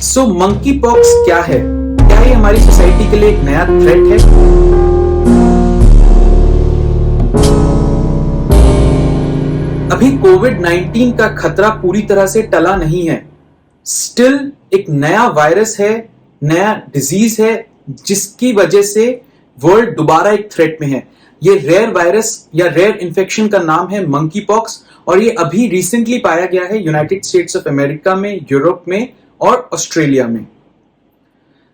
सो monkey pox क्या है? क्या ये हमारी सोसाइटी के लिए एक नया थ्रेट है? अभी कोविड-19 का खतरा पूरी तरह से टला नहीं है। स्टिल एक नया वायरस है, नया डिजीज है, जिसकी वजह से वर्ल्ड दोबारा एक थ्रेट में है। ये रेयर वायरस या रेयर इन्फेक्शन का नाम है मंकी पॉक्स और ये अभी रिसेंटली पाया गया है यूनाइटेड स्टेट्स ऑफ अमेरिका में, यूरोप में और ऑस्ट्रेलिया में।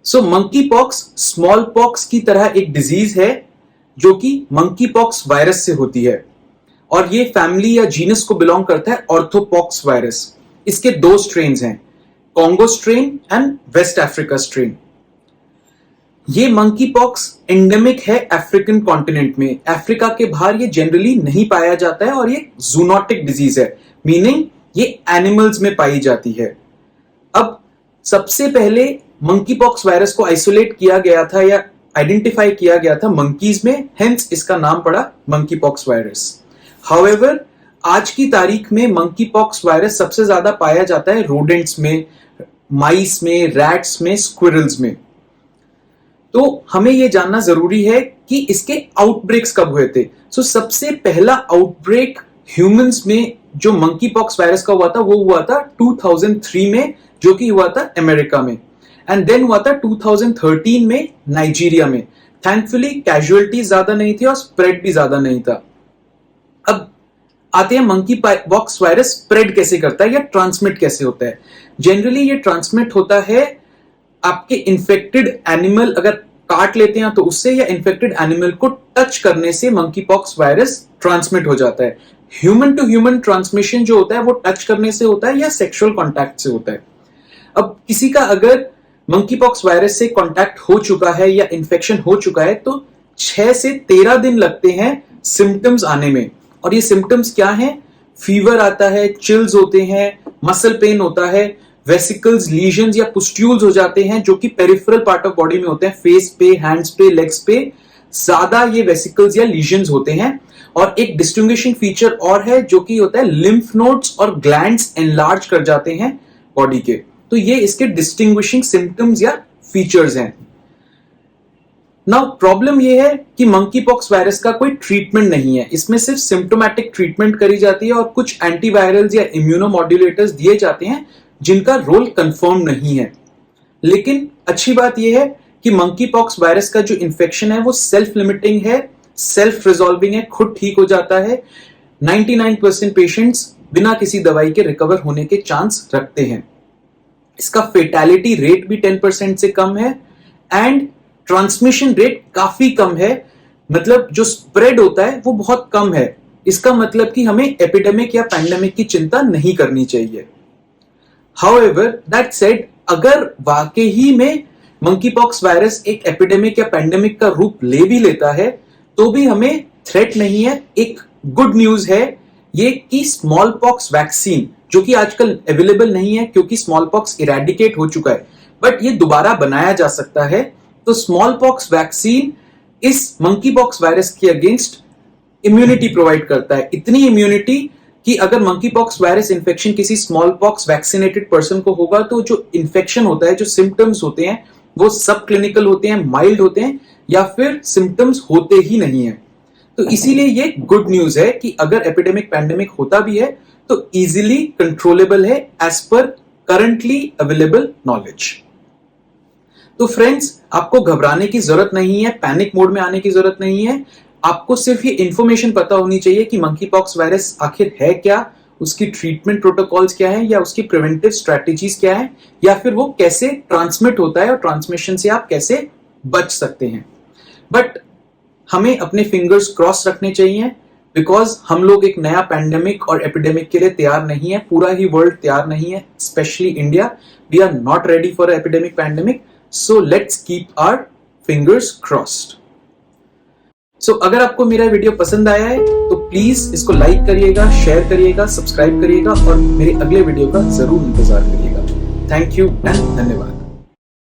सो मंकी पॉक्स स्मॉल पॉक्स की तरह एक डिजीज है जो कि मंकी पॉक्स वायरस से होती है और ये फैमिली या जीनस को बिलोंग करता है ऑर्थोपॉक्स वायरस। इसके दो स्ट्रेन्स हैं, Congo strain and West Africa strain. ये मंकी पॉक्स एंडेमिक है अफ्रीकन कॉन्टिनेंट में। अफ्रीका के बाहर ये जनरली नहीं पाया जाता है और ये जूनोटिक डिजीज है, मीनिंग ये एनिमल्स में पाई जाती है। अब सबसे पहले मंकी पॉक्स वायरस को आइसोलेट किया गया था या आइडेंटिफाई किया गया था मंकीज में, हेंस इसका नाम पड़ा मंकी पॉक्स वायरस। हाउएवर आज की तारीख में मंकी पॉक्स वायरस सबसे ज्यादा पाया जाता है रोडेंट्स में, माइस में, रैट्स में, स्क्विरल्स में। तो हमें यह जानना जरूरी है कि इसके आउटब्रेक्स कब हुए थे। सो सबसे पहला आउटब्रेक ह्यूमंस में जो मंकी पॉक्स वायरस का हुआ था वो हुआ था 2003 में, जो कि हुआ था अमेरिका में, एंड देन हुआ था 2013 में नाइजीरिया में। थैंकफुली कैजुअलिटी ज्यादा नहीं थी और स्प्रेड भी ज्यादा नहीं था। अब आते हैं मंकी पॉक्स वायरस स्प्रेड कैसे करता है या ट्रांसमिट कैसे होता है। जनरली ये ट्रांसमिट होता है आपके इन्फेक्टेड एनिमल अगर काट लेते हैं तो उससे, या इन्फेक्टेड एनिमल को टच करने से मंकी पॉक्स वायरस ट्रांसमिट हो जाता है। ह्यूमन टू ह्यूमन ट्रांसमिशन जो होता है वो टच करने से होता है या सेक्सुअल कॉन्टैक्ट से होता है। अब किसी का अगर मंकी पॉक्स वायरस से कॉन्टैक्ट हो चुका है या इन्फेक्शन हो चुका है तो 6 से 13 दिन लगते हैं सिम्टम्स आने में। और ये सिम्टम्स क्या हैं? फीवर आता है, चिल्स होते हैं, मसल पेन होता है, वेसिकल्स, लीजन्स या पुस्ट्यूल्स हो जाते हैं जो कि पेरिफेरल पार्ट ऑफ बॉडी में होते हैं, फेस पे, हैंड्स पे, लेग्स पे ज्यादा ये वेसिकल्स या लीजन्स होते हैं। और एक डिस्टिंग्विशिंग फीचर और है जो कि होता है लिम्फ नोड्स और ग्लैंड्स एनलार्ज कर जाते हैं बॉडी के। तो ये इसके डिस्टिंग्विशिंग सिम्टम्स या फीचर्स हैं। नाउ प्रॉब्लम ये है कि मंकी पॉक्स वायरस का कोई ट्रीटमेंट नहीं है, इसमें सिर्फ सिम्टोमैटिक ट्रीटमेंट करी जाती है और कुछ एंटीवायरल्स या इम्यूनोमॉड्यूलेटर्स दिए जाते हैं जिनका रोल कंफर्म नहीं है। लेकिन अच्छी बात यह है कि मंकी पॉक्स वायरस का जो इन्फेक्शन है वो सेल्फ लिमिटिंग है, सेल्फ रिजॉल्विंग है, खुद ठीक हो जाता है। 99% पेशेंट्स बिना किसी दवाई के रिकवर होने के चांस रखते हैं। इसका फेटैलिटी रेट भी 10% से कम है एंड ट्रांसमिशन रेट काफी कम है, मतलब जो स्प्रेड होता है वो बहुत कम है। इसका मतलब कि हमें एपिडेमिक या पैंडेमिक की चिंता नहीं करनी चाहिए। However, that said, अगर वाकई में मंकी पॉक्स वायरस एक एपिडेमिक या पैंडेमिक का रूप ले भी लेता है तो भी हमें थ्रेट नहीं है। एक गुड न्यूज है ये कि स्मॉल पॉक्स वैक्सीन, जो कि आजकल अवेलेबल नहीं है क्योंकि स्मॉल पॉक्स इरेडिकेट हो चुका है, बट ये दोबारा बनाया जा सकता है। तो स्मॉल पॉक्स वैक्सीन इस मंकी पॉक्स वायरस के अगेंस्ट इम्यूनिटी प्रोवाइड करता है। इतनी इम्यूनिटी कि अगर मंकी पॉक्स वायरस इन्फेक्शन किसी स्मॉल पॉक्स वैक्सीनेटेड पर्सन को होगा तो जो इन्फेक्शन होता है, जो सिम्टम्स होते हैं वो सब क्लिनिकल होते हैं, माइल्ड होते हैं या फिर सिम्टम्स होते ही नहीं है। तो इसीलिए ये गुड न्यूज है कि अगर एपिडेमिक पैंडेमिक होता भी है तो इजीली कंट्रोलेबल है as per currently available knowledge. तो फ्रेंड्स, आपको घबराने की जरूरत नहीं है, पैनिक मोड में आने की जरूरत नहीं है। आपको सिर्फ ये इंफॉर्मेशन पता होनी चाहिए कि मंकी पॉक्स वायरस आखिर है क्या, उसकी ट्रीटमेंट प्रोटोकॉल्स क्या है या उसकी प्रिवेंटिव स्ट्रेटेजीज क्या है, या फिर वो कैसे ट्रांसमिट होता है और ट्रांसमिशन से आप कैसे बच सकते हैं। बट हमें अपने फिंगर्स क्रॉस रखने चाहिए बिकॉज हम लोग एक नया पैंडेमिक और एपिडेमिक के लिए तैयार नहीं है। पूरा ही वर्ल्ड तैयार नहीं है, specially India. We are not ready for epidemic pandemic, so let's keep our fingers crossed. So अगर आपको मेरा वीडियो पसंद आया है तो प्लीज इसको लाइक करिएगा, शेयर करिएगा, सब्सक्राइब करिएगा और मेरे अगले वीडियो का जरूर इंतजार करिएगा। थैंक यू एंड धन्यवाद।